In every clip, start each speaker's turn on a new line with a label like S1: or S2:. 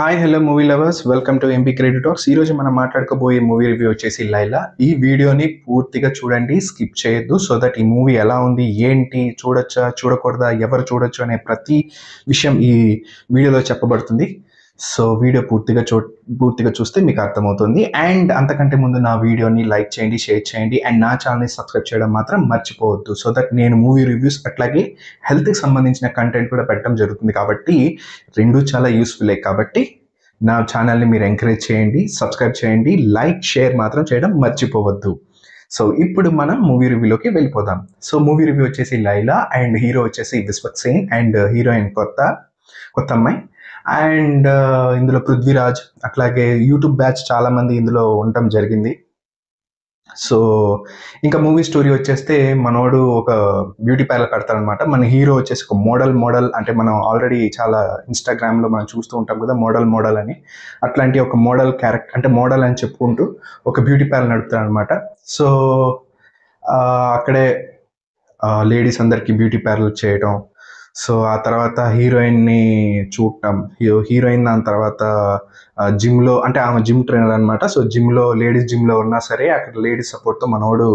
S1: Hi hello movie lovers welcome to MP creative talks. ఈరోజు మనం మాట్లాడుకోబోయే movie review వచ్చేసి లైలా. ఈ వీడియోని పూర్తిగా చూడండి, స్కిప్ చేయొద్దు. సో దట్ ఈ మూవీ ఎలా ఉంది, ఏంటి, చూడొచ్చా చూడకూడదా, ఎవరు చూడొచ్చు అనే ప్రతి విషయం ఈ వీడియోలో చెప్పబడుతుంది. సో వీడియో పూర్తిగా చూస్తే మీకు అర్థమవుతుంది. అండ్ అంతకంటే ముందు నా వీడియోని లైక్ చేయండి, షేర్ చేయండి అండ్ నా ఛానల్ని సబ్స్క్రైబ్ చేయడం మాత్రం మర్చిపోవద్దు. సో దట్ నేను మూవీ రివ్యూస్ అట్లాగే హెల్త్కి సంబంధించిన కంటెంట్ కూడా పెట్టడం జరుగుతుంది కాబట్టి రెండు చాలా యూస్ఫుల్లే. కాబట్టి నా ఛానల్ని మీరు ఎంకరేజ్ చేయండి, సబ్స్క్రైబ్ చేయండి, లైక్ షేర్ మాత్రం చేయడం మర్చిపోవద్దు. సో ఇప్పుడు మనం మూవీ రివ్యూలోకి వెళ్ళిపోదాం. సో మూవీ రివ్యూ వచ్చేసి లైలా అండ్ హీరో వచ్చేసి విశ్వక్ సేన్ అండ్ హీరోయిన్ కొత్త అమ్మాయి. అండ్ ఇందులో పృథ్వీరాజ్ అట్లాగే యూట్యూబ్ బ్యాచ్ చాలామంది ఇందులో ఉండటం జరిగింది. సో ఇంకా మూవీ స్టోరీ వచ్చేస్తే మనోడు ఒక బ్యూటీ పార్లర్ పెడతాడనమాట. మన హీరో వచ్చేసి ఒక మోడల్ అంటే మనం ఆల్రెడీ చాలా ఇన్స్టాగ్రామ్లో మనం చూస్తూ ఉంటాం కదా మోడల్ అని. అట్లాంటి ఒక మోడల్ క్యారెక్టర్ అంటే మోడల్ అని చెప్పుకుంటూ ఒక బ్యూటీ పార్లర్ నడుపుతాడనమాట. సో అక్కడే లేడీస్ అందరికీ బ్యూటీ పార్లర్ చేయడం. సో ఆ తర్వాత హీరోయిన్ని చూడటం, హీరోయిన్ దాని తర్వాత జిమ్లో అంటే ఆమె జిమ్ ట్రైనర్ అనమాట. సో జిమ్లో లేడీస్ జిమ్లో ఉన్నా సరే అక్కడ లేడీస్ సపోర్ట్తో మనోడు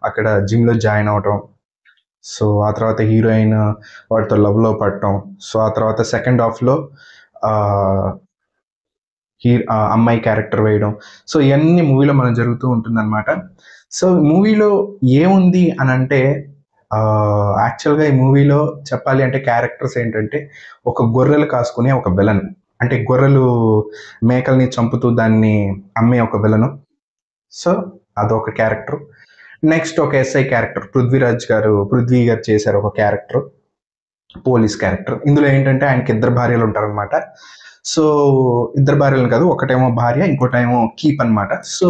S1: అక్కడ జిమ్లో జాయిన్ అవటం. సో ఆ తర్వాత హీరోయిన్ వాడితో లవ్లో పడటం. సో ఆ తర్వాత సెకండ్ హాఫ్లో అమ్మాయి క్యారెక్టర్ వేయడం. సో ఇవన్నీ మూవీలో మనం జరుగుతూ ఉంటుందన్నమాట. సో మూవీలో ఏముంది అని అంటే యాక్చువల్గా ఈ మూవీలో చెప్పాలి అంటే క్యారెక్టర్స్ ఏంటంటే ఒక గొర్రెలు కాసుకునే ఒక విలన్, అంటే గొర్రెలు మేకల్ని చంపుతూ దాన్ని అమ్మే ఒక విలను. సో అదొక క్యారెక్టర్. నెక్స్ట్ ఒక ఎస్ఐ క్యారెక్టర్ పృథ్వీ గారు చేశారు ఒక క్యారెక్టర్, పోలీస్ క్యారెక్టర్. ఇందులో ఏంటంటే ఆయనకి ఇద్దరు భార్యలు ఉంటారనమాట. సో ఇద్దరు భార్యలు కాదు, ఒకటేమో భార్య ఇంకోటేమో కీప్ అనమాట. సో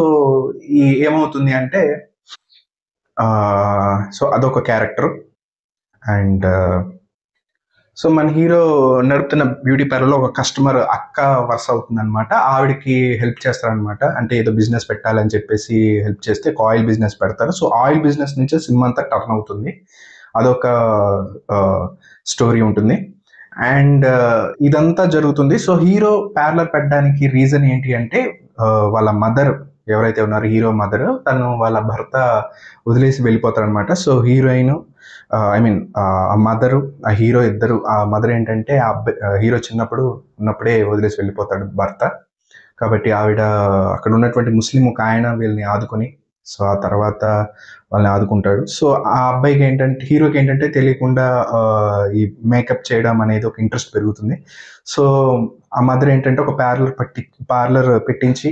S1: ఏమవుతుంది అంటే సో అదొక క్యారెక్టర్. అండ్ సో మన హీరో నడుపుతున్న బ్యూటీ పార్లర్లో ఒక కస్టమర్ అక్క వరుస అవుతుందన్నమాట. ఆవిడకి హెల్ప్ చేస్తారనమాట. అంటే ఏదో బిజినెస్ పెట్టాలని చెప్పేసి హెల్ప్ చేస్తే ఒక ఆయిల్ బిజినెస్ పెడతారు. సో ఆయిల్ బిజినెస్ నుంచే సినిమా అంతా టర్న్ అవుతుంది. అదొక స్టోరీ ఉంటుంది. అండ్ ఇదంతా జరుగుతుంది. సో హీరో పార్లర్ పెట్టడానికి రీజన్ ఏంటి అంటే వాళ్ళ మదర్ ఎవరైతే ఉన్నారో హీరో మదర్, తను వాళ్ళ భర్త వదిలేసి వెళ్ళిపోతారనమాట. సో హీరోయిన్ ఆ మదరు ఆ హీరో ఇద్దరు, ఆ మదర్ ఏంటంటే ఆ హీరో ఉన్నప్పుడే వదిలేసి వెళ్ళిపోతాడు భర్త. కాబట్టి ఆవిడ అక్కడ ఉన్నటువంటి ముస్లిం ఒక ఆయన వీళ్ళని ఆదుకొని, సో ఆ తర్వాత వాళ్ళని ఆదుకుంటాడు. సో ఆ అబ్బాయికి ఏంటంటే హీరోకి ఏంటంటే తెలియకుండా ఈ మేకప్ చేయడం అనేది ఒక ఇంట్రెస్ట్ పెరుగుతుంది. సో ఆ మదర్ ఏంటంటే ఒక పార్లర్ పెట్టించి,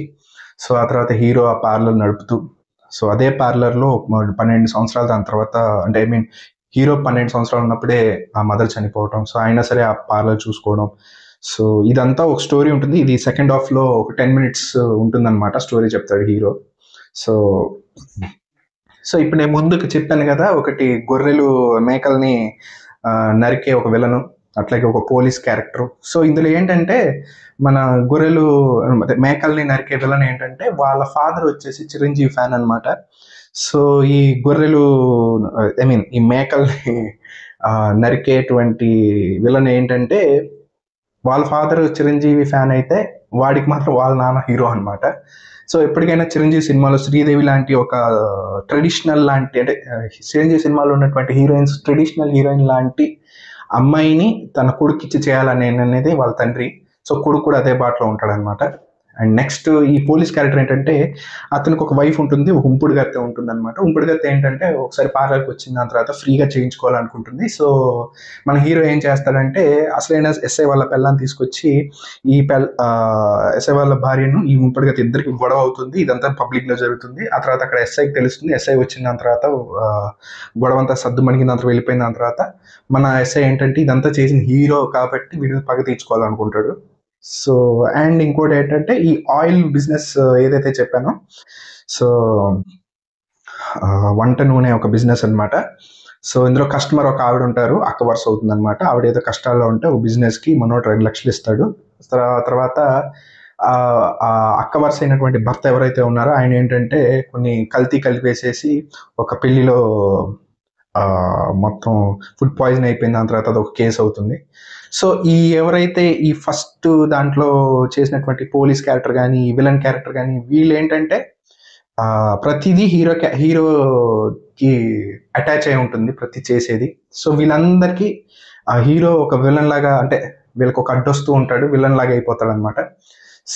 S1: సో ఆ తర్వాత హీరో ఆ పార్లర్ నడుపుతూ, సో అదే పార్లర్లో 12 సంవత్సరాలు దాని తర్వాత అంటే హీరో 12 సంవత్సరాలు ఉన్నప్పుడే ఆ మదర్ చనిపోవటం. సో అయినా సరే ఆ పార్లర్ చూసుకోవడం. సో ఇదంతా ఒక స్టోరీ ఉంటుంది. ఇది సెకండ్ హాఫ్లో ఒక 10 minutes ఉంటుందన్నమాట. స్టోరీ చెప్తాడు హీరో. సో ఇప్పుడు నేను ముందుకు చెప్పాను కదా, ఒకటి గొర్రెలు మేకల్ని నరికే ఒక విలను, అట్లాగే ఒక పోలీస్ క్యారెక్టర్. సో ఇందులో ఏంటంటే మన గొర్రెలు మేకల్ని నరికే విలన్ ఏంటంటే వాళ్ళ ఫాదర్ వచ్చేసి చిరంజీవి ఫ్యాన్ అనమాట. సో ఈ గొర్రెలు ఈ మేకల్ని నరికేటువంటి విలన్ ఏంటంటే వాళ్ళ ఫాదర్ చిరంజీవి ఫ్యాన్ అయితే వాడికి మాత్రం వాళ్ళ నాన్న హీరో అనమాట. సో ఎప్పటికైనా చిరంజీవి సినిమాలో శ్రీదేవి లాంటి ఒక ట్రెడిషనల్ లాంటి అంటే చిరంజీవి సినిమాలో ఉన్నటువంటి హీరోయిన్స్ ట్రెడిషనల్ హీరోయిన్ లాంటి అమ్మాయిని తన కొడుకిచ్చి చేయాలనేది వాళ్ళ తండ్రి. సో కొడుకు కూడా అదే బాటలో ఉంటాడనమాట. అండ్ నెక్స్ట్ ఈ పోలీస్ క్యారెక్టర్ ఏంటంటే అతనికి ఒక వైఫ్ ఉంటుంది, ఒక ఉంపుడుగత్తె ఉంటుంది అనమాట. ఉంపుడుగత్తె ఏంటంటే ఒకసారి పార్లర్కి వచ్చిన దాని తర్వాత ఫ్రీగా చేయించుకోవాలనుకుంటుంది. సో మన హీరో ఏం చేస్తాడంటే అసలైన ఎస్ఐ వాళ్ళ పిల్లని తీసుకొచ్చి ఎస్ఐ వాళ్ళ భార్యను ఈ ఉంపుడుగత్తె ఇద్దరికి గొడవ అవుతుంది. ఇదంతా పబ్లిక్లో జరుగుతుంది. ఆ తర్వాత అక్కడ ఎస్ఐకి తెలుస్తుంది. ఎస్ఐ వచ్చిన దాని తర్వాత గొడవ అంతా సర్దు మణిగిన తర్వాత వెళ్ళిపోయిన దాని తర్వాత మన ఎస్ఐ ఏంటంటే ఇదంతా చేసిన హీరో కాబట్టి వీడిని పగ తీర్చుకోవాలనుకుంటాడు. సో అండ్ ఇంకోటి ఏంటంటే ఈ ఆయిల్ బిజినెస్ ఏదైతే చెప్పానో, సో వంట నూనె ఒక బిజినెస్ అనమాట. సో ఇందులో కస్టమర్ ఒక ఆవిడ ఉంటారు, అక్క వరుస అవుతుంది అనమాట. ఆవిడ ఏదో కష్టాల్లో ఉంటే ఒక బిజినెస్కి మనోడు 2 లక్షలు ఇస్తాడు. తర్వాత అక్క వరుస అయినటువంటి భర్త ఎవరైతే ఉన్నారో ఆయన ఏంటంటే కొన్ని కల్తీ కలిపేసేసి ఒక పెళ్లిలో మొత్తం ఫుడ్ పాయిజన్ అయిపోయింది. దాని తర్వాత అది ఒక కేసు అవుతుంది. సో ఎవరైతే ఈ ఫస్ట్ దాంట్లో చేసినటువంటి పోలీస్ క్యారెక్టర్ కానీ విలన్ క్యారెక్టర్ కానీ వీళ్ళు ఏంటంటే ప్రతిదీ హీరోకి అటాచ్ అయి ఉంటుంది ప్రతి చేసేది. సో వీళ్ళందరికీ ఆ హీరో ఒక విలన్ లాగా, అంటే వీళ్ళకి ఒక అడ్డొస్తూ ఉంటాడు, విలన్ లాగా అయిపోతాడు అనమాట.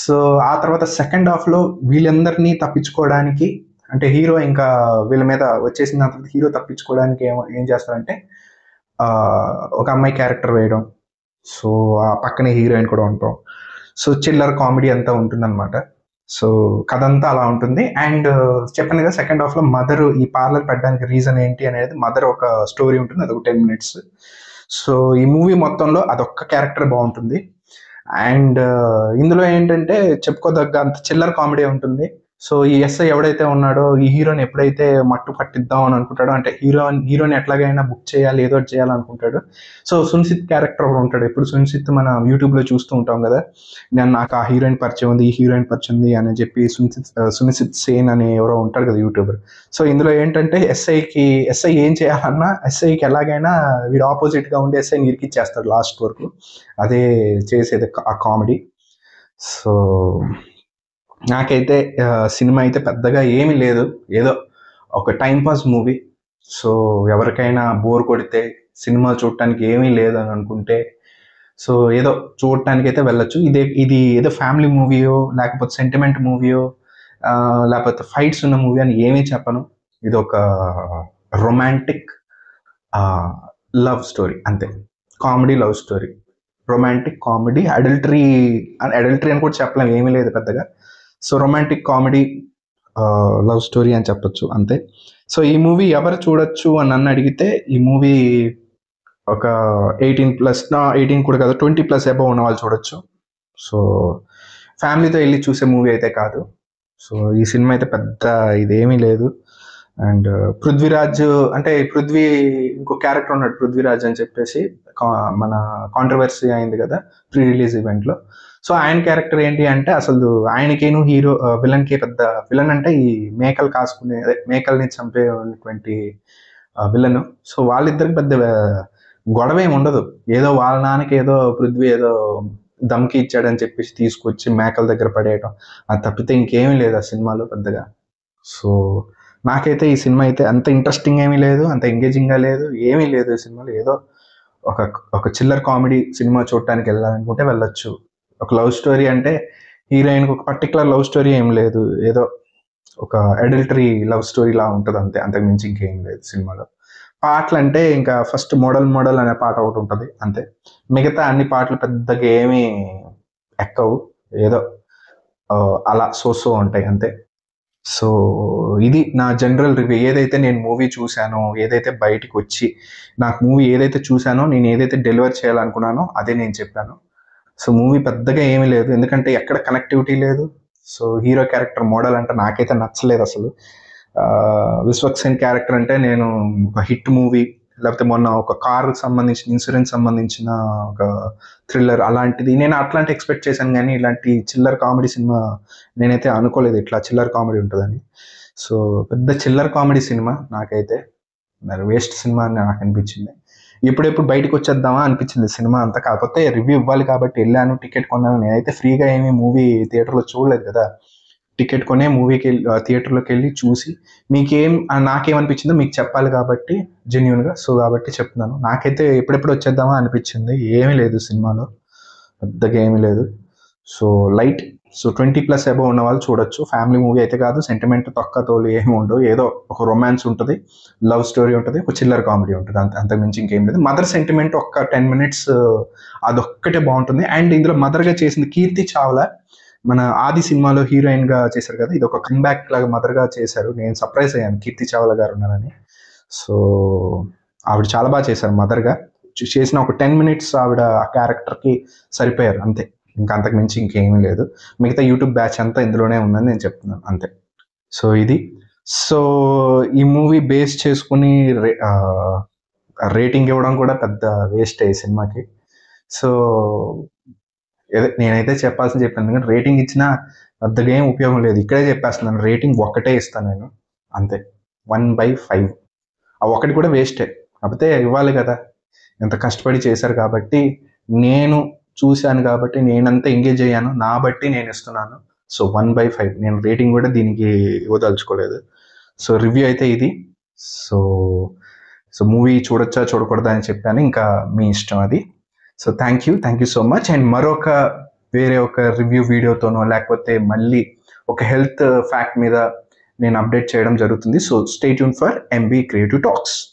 S1: సో ఆ తర్వాత సెకండ్ హాఫ్లో వీళ్ళందరినీ తప్పించుకోవడానికి, అంటే హీరో ఇంకా వీళ్ళ మీద వచ్చేసిన తర్వాత హీరో తప్పించుకోవడానికి ఏం చేస్తారంటే ఒక అమ్మాయి క్యారెక్టర్ వేయడం. సో ఆ పక్కనే హీరోయిన్ కూడా ఉంటాం. సో చిల్లర్ కామెడీ అంతా ఉంటుందన్నమాట. సో కథ అంతా అలా ఉంటుంది. అండ్ చెప్పాను కదా, సెకండ్ హాఫ్లో మదర్ ఈ పార్లర్ పెట్టడానికి రీజన్ ఏంటి అనేది మదర్ ఒక స్టోరీ ఉంటుంది, అదొక 10 మినిట్స్. సో ఈ మూవీ మొత్తంలో అదొక్క క్యారెక్టర్ బాగుంటుంది. అండ్ ఇందులో ఏంటంటే చెప్పుకోదగ్గ అంత చిల్లర్ కామెడీ ఉంటుంది. సో ఈ ఎస్ఐ ఎవడైతే ఉన్నాడో ఈ హీరోని ఎప్పుడైతే మట్టు పట్టిద్దాం అని అనుకుంటాడో, అంటే హీరోని ఎట్లాగైనా బుక్ చేయాలి, ఏదో ఒకటి చేయాలనుకుంటాడు. సో సున్సిత్ క్యారెక్టర్ ఒకడు ఉంటాడు. ఎప్పుడు సున్సిత్ మన యూట్యూబ్లో చూస్తూ ఉంటాం కదా, నాకు ఆ హీరోయిన్ పరిచయం ఉంది, ఈ హీరోయిన్ పరిచయం ఉంది అని చెప్పి సునిసిత్ సేన్ అని ఎవరో ఉంటాడు కదా యూట్యూబర్. సో ఇందులో ఏంటంటే ఎస్ఐ ఏం చేయాలన్నా ఎస్ఐకి ఎలాగైనా వీడు ఆపోజిట్గా ఉండి ఎస్ఐని ఇరికిచ్చేస్తాడు లాస్ట్ వరకు. అదే చేసేది ఆ కామెడీ. సో నాకైతే సినిమా అయితే పెద్దగా ఏమీ లేదు, ఏదో ఒక టైంపాస్ మూవీ. సో ఎవరికైనా బోర్ కొడితే సినిమా చూడటానికి ఏమీ లేదని అనుకుంటే సో ఏదో చూడటానికి అయితే వెళ్ళొచ్చు. ఇది ఏదో ఫ్యామిలీ మూవీయో లేకపోతే సెంటిమెంట్ మూవీయో లేకపోతే ఫైట్స్ ఉన్న మూవీ అని ఏమీ చెప్పను. ఇది ఒక రొమాంటిక్ లవ్ స్టోరీ అంతే. Comedy love story, romantic comedy, adultery అని కూడా చెప్పలేం, ఏమీ లేదు పెద్దగా. So romantic comedy love story అని చెప్పొచ్చు అంతే. సో ఈ మూవీ ఎవరు చూడొచ్చు అని నన్ను అడిగితే ఈ మూవీ ఒక 18 కూడా కాదు, 20+ అబవ్ ఉన్న వాళ్ళు చూడొచ్చు. సో ఫ్యామిలీతో వెళ్ళి చూసే మూవీ అయితే కాదు. సో ఈ సినిమా అయితే పెద్ద ఇదేమీ లేదు. అండ్ పృథ్వీరాజ్, అంటే ఇంకో క్యారెక్టర్ ఉన్నాడు పృథ్వీరాజ్ అని చెప్పేసి, మన కాంట్రవర్సీ అయింది కదా ప్రీ రిలీజ్ ఈవెంట్లో. సో ఆయన క్యారెక్టర్ ఏంటి అంటే అసలు ఆయనకేను విలన్కి పెద్ద విలన్ అంటే ఈ మేకలు కాసుకునే, అదే మేకల్ని చంపేటువంటి విలన్. సో వాళ్ళిద్దరికి పెద్ద గొడవ ఏమి ఉండదు. ఏదో వాళ్ళ నాన్నకి ఏదో పృథ్వీ ఏదో దమ్కి ఇచ్చాడని చెప్పేసి తీసుకొచ్చి మేకల దగ్గర పడేయటం, అది తప్పితే ఇంకేమీ లేదు ఆ సినిమాలో పెద్దగా. సో నాకైతే ఈ సినిమా అయితే అంత ఇంట్రెస్టింగ్ ఏమీ లేదు, అంత ఎంగేజింగ్గా లేదు, ఏమీ లేదు ఈ సినిమాలో. ఏదో ఒక చిల్లర్ కామెడీ సినిమా చూడటానికి వెళ్ళాలనుకుంటే వెళ్ళొచ్చు. ఒక లవ్ స్టోరీ అంటే హీరోయిన్కి ఒక పర్టికులర్ లవ్ స్టోరీ ఏం లేదు, ఏదో ఒక అడల్టరీ లవ్ స్టోరీ లా ఉంటుంది అంతే, అంతకు మించి ఇంకేం లేదు సినిమాలో. పాటలు అంటే ఇంకా ఫస్ట్ మోడల్ అనే పాట ఒకటి ఉంటుంది అంతే. మిగతా అన్ని పాటలు పెద్దగా ఏమీ ఎక్కవు, ఏదో అలా సో ఉంటాయి అంతే. సో ఇది నా జనరల్ రివ్యూ. ఏదైతే నేను మూవీ చూశానో, ఏదైతే బయటికి వచ్చి నాకు మూవీ ఏదైతే చూశానో, నేను ఏదైతే డెలివర్ చేయాలనుకున్నానో అదే నేను చెప్పాను. సో మూవీ పెద్దగా ఏమీ లేదు, ఎందుకంటే ఎక్కడ కనెక్టివిటీ లేదు. సో హీరో క్యారెక్టర్ మోడల్ అంటే నాకైతే నచ్చలేదు అసలు. విశ్వక్సేన్ క్యారెక్టర్ అంటే నేను ఒక హిట్ మూవీ, లేకపోతే మొన్న ఒక కారుకి సంబంధించిన ఇన్సూరెన్స్ సంబంధించిన ఒక థ్రిల్లర్ అలాంటిది నేను అట్లాంటి ఎక్స్పెక్ట్ చేశాను, కానీ ఇలాంటి చిల్లర్ కామెడీ సినిమా నేనైతే అనుకోలేదు ఇట్లా చిల్లర్ కామెడీ ఉంటుందని. సో పెద్ద చిల్లర్ కామెడీ సినిమా నాకైతే మరి వేస్ట్ సినిమా అని నాకు అనిపించింది. ఎప్పుడెప్పుడు బయటకు వచ్చేద్దామా అనిపించింది సినిమా అంతా. కాకపోతే రివ్యూ ఇవ్వాలి కాబట్టి వెళ్ళాను, టికెట్ కొన్నాను. నేనైతే ఫ్రీగా ఏమీ మూవీ థియేటర్లో చూడలేదు కదా, టికెట్ కొనే మూవీకి థియేటర్లోకి వెళ్ళి చూసి నాకేమనిపించిందో మీకు చెప్పాలి కాబట్టి జెన్యున్గా. సో కాబట్టి చెప్తున్నాను, నాకైతే ఎప్పుడెప్పుడు వచ్చేద్దామా అనిపించింది. ఏమీ లేదు సినిమాలో, పెద్దగా ఏమీ లేదు. So light. సో 20+ అబవ్ ఉన్న వాళ్ళు చూడొచ్చు. ఫ్యామిలీ మూవీ అయితే కాదు, సెంటిమెంట్ తొక్క తోలు ఏమి ఉండవు. ఏదో ఒక రొమాన్స్ ఉంటుంది, లవ్ స్టోరీ ఉంటుంది, ఒక చిల్లర్ కామెడీ ఉంటుంది, అంతకు మించి ఇంకేం లేదు. మదర్ సెంటిమెంట్ ఒక్క 10 మినిట్స్ అదొక్కటే బాగుంటుంది. అండ్ ఇందులో మదర్గా చేసింది కీర్తి చావ్లా, మన ఆది సినిమాలో హీరోయిన్ గా చేశారు కదా, ఇది ఒక కమ్బ్యాక్ లాగా మదర్ గా చేశారు. నేను సర్ప్రైజ్ అయ్యాను కీర్తి చావ్లా గారు ఉన్నారని. సో ఆవిడ చాలా బాగా చేశారు మదర్ గా. చేసిన ఒక 10 మినిట్స్ ఆవిడ ఆ క్యారెక్టర్ కి సరిపోయారు అంతే, ఇంకా అంతకు మించి ఇంకేమీ లేదు. మిగతా యూట్యూబ్ బ్యాచ్ అంతా ఇందులోనే ఉందని నేను చెప్తున్నాను అంతే. సో ఇది. సో ఈ మూవీ బేస్ చేసుకుని రేటింగ్ ఇవ్వడం కూడా పెద్ద వేస్ట్ ఈ సినిమాకి. సో నేనైతే చెప్పాల్సింది చెప్పాను, ఎందుకంటే రేటింగ్ ఇచ్చినా పెద్దగా ఏం ఉపయోగం లేదు. ఇక్కడే చెప్పేస్తున్నాను, రేటింగ్ ఒక్కటే ఇస్తాను నేను అంతే, 1/5. ఆ ఒకటి కూడా వేస్టే, కాకపోతే ఇవ్వాలి కదా, ఎంత కష్టపడి చేశారు కాబట్టి నేను చూశాను కాబట్టి నేనంతా ఎంగేజ్ అయ్యాను. నా బట్టి నేను ఇస్తున్నాను. సో 1/5 నేను రేటింగ్ కూడా దీనికి ఇవ్వదలుచుకోలేదు. సో రివ్యూ అయితే ఇది. సో మూవీ చూడొచ్చా చూడకూడదా అని చెప్పాను. ఇంకా మీ ఇష్టం అది. So thank you so much. And మరొక వేరే ఒక రివ్యూ వీడియోతోనో లేకపోతే మళ్ళీ ఒక హెల్త్ ఫ్యాక్ట్ మీద నేను అప్డేట్ చేయడం జరుగుతుంది. So stay tune for MB creative talks.